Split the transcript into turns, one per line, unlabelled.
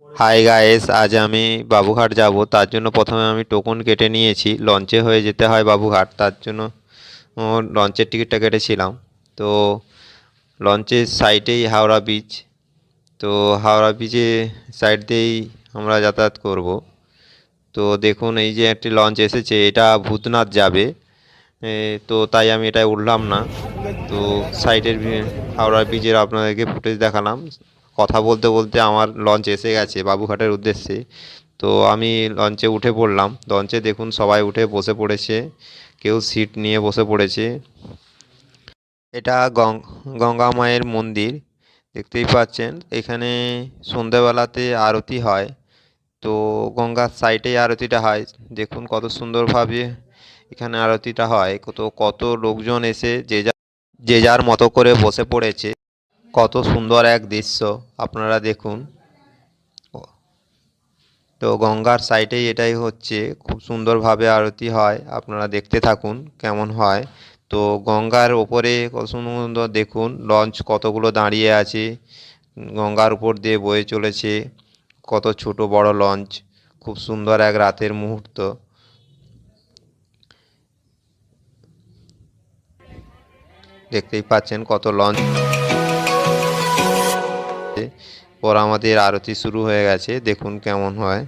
Hi guys, আজ আমি বাবুঘাট যাব। তার জন্য প্রথমে আমি টোকন কেটে নিয়েছি। লঞ্চে হয়ে যেতে হয় বাবুঘাট, তার জন্য লঞ্চের টিকিটটা কেটেছিলাম। তো লঞ্চের সাইডেই হাওড়া বিচ। তো হাওড়া বিচে সাইড দিয়েই আমরা যাতায়াত করব। তো দেখুন, এই যে একটি লঞ্চ এসেছে, এটা ভূতনাথ যাবে। তো তাই আমি এটায় উঠলাম না। তো সাইডের হাওড়া ব্রিজের আপনাদেরকে ফুটেজ দেখালাম। কথা বলতে বলতে আমার লঞ্চ এসে গেছে বাবুঘাটের উদ্দেশ্যে। তো আমি লঞ্চে উঠে পড়লাম। লঞ্চে দেখুন সবাই উঠে বসে পড়েছে, কেউ সিট নিয়ে বসে পড়েছে। এটা গঙ্গা মায়ের মন্দির, দেখতেই পাচ্ছেন। এখানে সন্ধ্যাবেলাতে আরতি হয়। তো গঙ্গার সাইডেই আরতিটা হয়। দেখুন কত সুন্দরভাবে এখানে আরতিটা হয়। কত লোকজন এসে যে যার মতো করে বসে পড়েছে। কত সুন্দর এক দৃশ্য, আপনারা দেখুন। তো গঙ্গার সাইডেই এটাই হচ্ছে, খুব সুন্দরভাবে আরতি হয়। আপনারা দেখতে থাকুন কেমন হয়। তো গঙ্গার ওপরে কত সুন্দর দেখুন, লঞ্চ কতগুলো দাঁড়িয়ে আছে, গঙ্গার উপর দিয়ে বয়ে চলেছে। কত ছোট বড় লঞ্চ, খুব সুন্দর এক রাতের মুহূর্ত। দেখতেই পাচ্ছেন কত লঞ্চ। পর আমাদের আরতি শুরু হয়ে গেছে, দেখুন কেমন হয়।